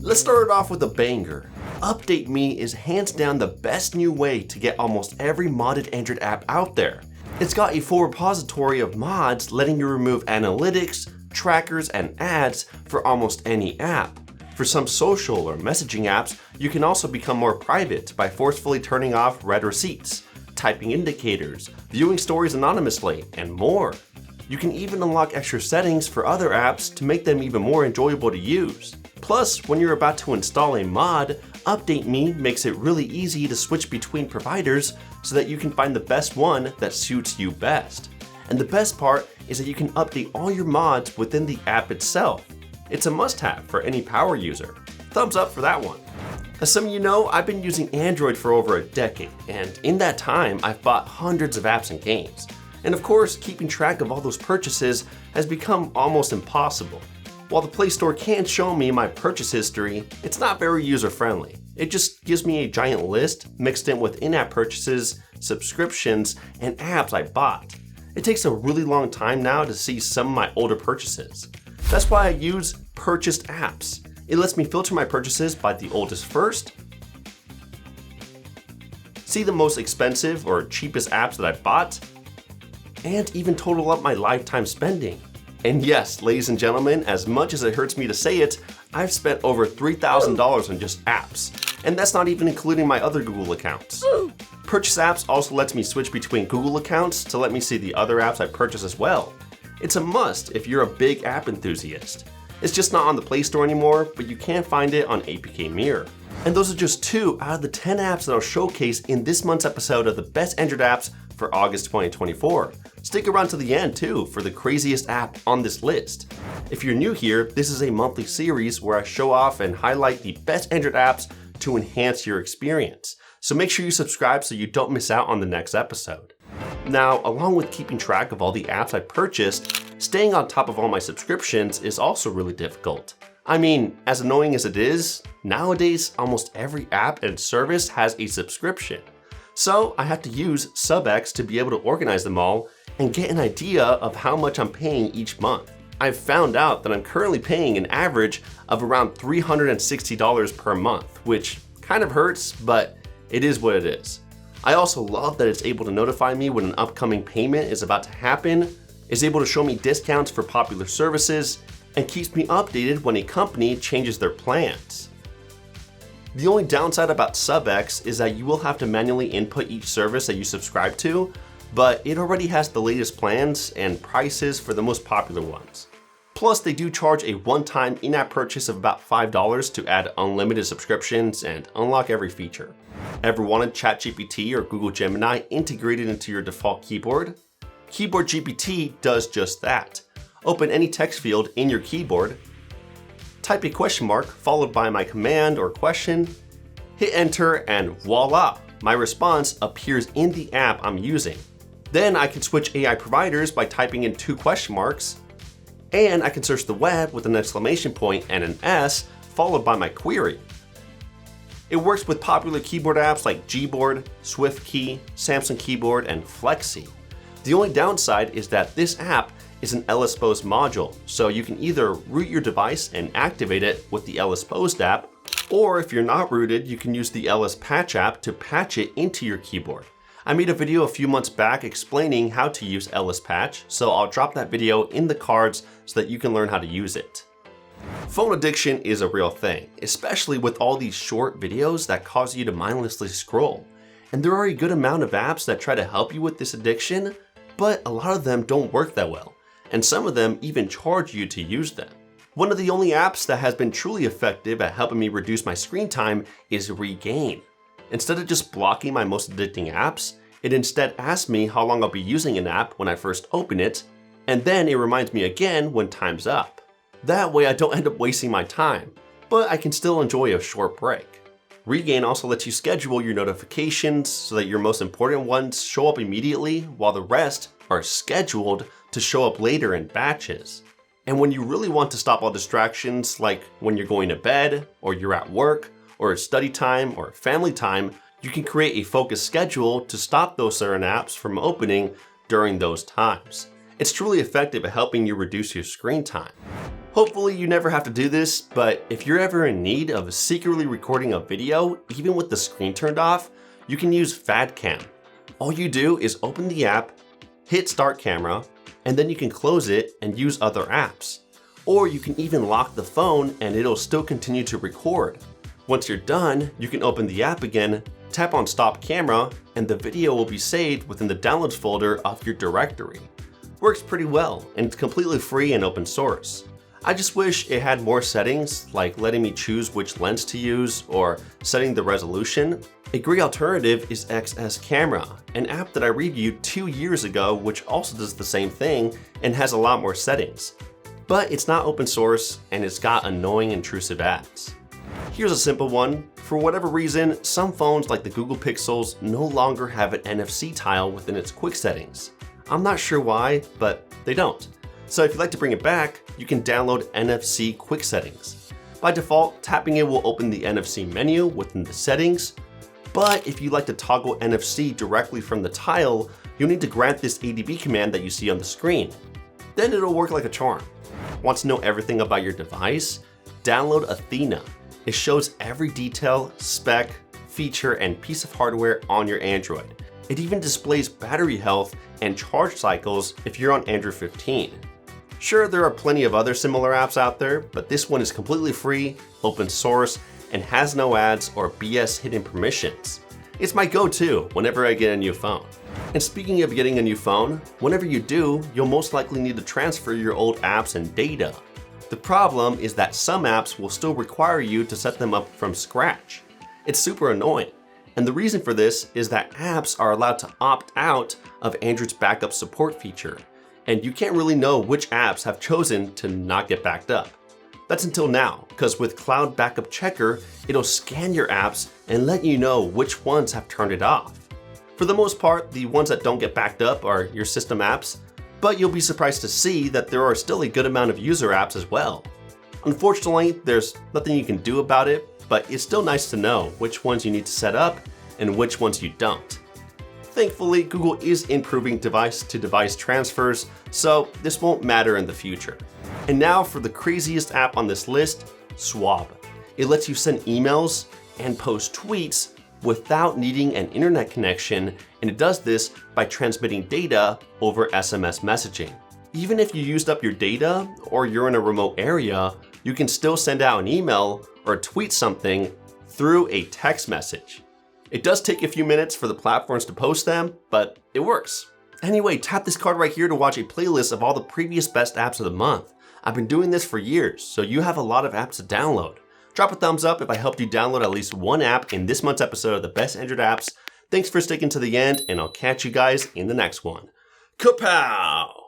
Let's start it off with a banger. Update Me is hands down the best new way to get almost every modded Android app out there. It's got a full repository of mods letting you remove analytics, trackers, and ads for almost any app. For some social or messaging apps, you can also become more private by forcefully turning off read receipts, typing indicators, viewing stories anonymously, and more. You can even unlock extra settings for other apps to make them even more enjoyable to use. Plus, when you're about to install a mod, Update Me makes it really easy to switch between providers so that you can find the best one that suits you best. And the best part is that you can update all your mods within the app itself. It's a must-have for any power user. Thumbs up for that one. As some of you know, I've been using Android for over a decade, and in that time, I've bought hundreds of apps and games. And of course, keeping track of all those purchases has become almost impossible. While the Play Store can show me my purchase history, it's not very user-friendly. It just gives me a giant list mixed in with in-app purchases, subscriptions, and apps I bought. It takes a really long time now to see some of my older purchases. That's why I use Purchased Apps. It lets me filter my purchases by the oldest first, see the most expensive or cheapest apps that I bought, and even total up my lifetime spending. And yes, ladies and gentlemen, as much as it hurts me to say it, I've spent over $3,000 on just apps. And that's not even including my other Google accounts. Purchase Apps also lets me switch between Google accounts to let me see the other apps I purchase as well. It's a must if you're a big app enthusiast. It's just not on the Play Store anymore, but you can find it on APK Mirror. And those are just 2 out of the 10 apps that I'll showcase in this month's episode of the best Android apps for August 2024. Stick around to the end too for the craziest app on this list. If you're new here, this is a monthly series where I show off and highlight the best Android apps to enhance your experience. So make sure you subscribe so you don't miss out on the next episode. Now, along with keeping track of all the apps I purchased, staying on top of all my subscriptions is also really difficult. I mean, as annoying as it is, nowadays almost every app and service has a subscription. So I have to use SubX to be able to organize them all and get an idea of how much I'm paying each month. I've found out that I'm currently paying an average of around $360 per month, which kind of hurts, but it is what it is. I also love that it's able to notify me when an upcoming payment is about to happen, is able to show me discounts for popular services, and keeps me updated when a company changes their plans. The only downside about SubX is that you will have to manually input each service that you subscribe to, but it already has the latest plans and prices for the most popular ones. Plus, they do charge a one-time in-app purchase of about $5 to add unlimited subscriptions and unlock every feature. Ever wanted ChatGPT or Google Gemini integrated into your default keyboard? Keyboard GPT does just that. Open any text field in your keyboard, type a question mark followed by my command or question, hit enter, and voila, my response appears in the app I'm using. Then I can switch AI providers by typing in 2 question marks, and I can search the web with an exclamation point and an S followed by my query. It works with popular keyboard apps like Gboard, SwiftKey, Samsung Keyboard, and Flexi. The only downside is that this app is an LSPOS module, so you can either root your device and activate it with the LSPOS app, or if you're not rooted, you can use the LSPatch app to patch it into your keyboard. I made a video a few months back explaining how to use LSPatch, so I'll drop that video in the cards so that you can learn how to use it. Phone addiction is a real thing, especially with all these short videos that cause you to mindlessly scroll. And there are a good amount of apps that try to help you with this addiction, but a lot of them don't work that well, and some of them even charge you to use them. One of the only apps that has been truly effective at helping me reduce my screen time is Regain. Instead of just blocking my most addicting apps, it instead asks me how long I'll be using an app when I first open it, and then it reminds me again when time's up. That way I don't end up wasting my time, but I can still enjoy a short break. Regain also lets you schedule your notifications so that your most important ones show up immediately while the rest are scheduled to show up later in batches. And when you really want to stop all distractions, like when you're going to bed, or you're at work, or it's study time, or family time, you can create a focused schedule to stop those certain apps from opening during those times. It's truly effective at helping you reduce your screen time. Hopefully you never have to do this, but if you're ever in need of secretly recording a video, even with the screen turned off, you can use FadCam. All you do is open the app, hit Start Camera, and then you can close it and use other apps. Or you can even lock the phone and it'll still continue to record. Once you're done, you can open the app again, tap on Stop Camera, and the video will be saved within the Downloads folder of your directory. Works pretty well, and it's completely free and open source. I just wish it had more settings, like letting me choose which lens to use or setting the resolution. A great alternative is XSCamera, an app that I reviewed 2 years ago which also does the same thing and has a lot more settings. But it's not open source and it's got annoying intrusive ads. Here's a simple one. For whatever reason, some phones like the Google Pixels no longer have an NFC tile within its quick settings. I'm not sure why, but they don't. So if you'd like to bring it back, you can download NFC Quick Settings. By default, tapping it will open the NFC menu within the settings, but if you'd like to toggle NFC directly from the tile, you'll need to grant this ADB command that you see on the screen. Then it'll work like a charm. Want to know everything about your device? Download Athena. It shows every detail, spec, feature, and piece of hardware on your Android. It even displays battery health and charge cycles if you're on Android 15. Sure, there are plenty of other similar apps out there, but this one is completely free, open source, and has no ads or BS hidden permissions. It's my go-to whenever I get a new phone. And speaking of getting a new phone, whenever you do, you'll most likely need to transfer your old apps and data. The problem is that some apps will still require you to set them up from scratch. It's super annoying. And the reason for this is that apps are allowed to opt out of Android's backup support feature. And you can't really know which apps have chosen to not get backed up. That's until now, because with Cloud Backup Checker, it'll scan your apps and let you know which ones have turned it off. For the most part, the ones that don't get backed up are your system apps, but you'll be surprised to see that there are still a good amount of user apps as well. Unfortunately, there's nothing you can do about it, but it's still nice to know which ones you need to set up and which ones you don't. Thankfully, Google is improving device-to-device transfers, so this won't matter in the future. And now for the craziest app on this list, SWOB. It lets you send emails and post tweets without needing an internet connection, and it does this by transmitting data over SMS messaging. Even if you used up your data or you're in a remote area, you can still send out an email or tweet something through a text message. It does take a few minutes for the platforms to post them, but it works. Anyway, tap this card right here to watch a playlist of all the previous best apps of the month. I've been doing this for years, so you have a lot of apps to download. Drop a thumbs up if I helped you download at least one app in this month's episode of the Best Android Apps. Thanks for sticking to the end, and I'll catch you guys in the next one. Kapow!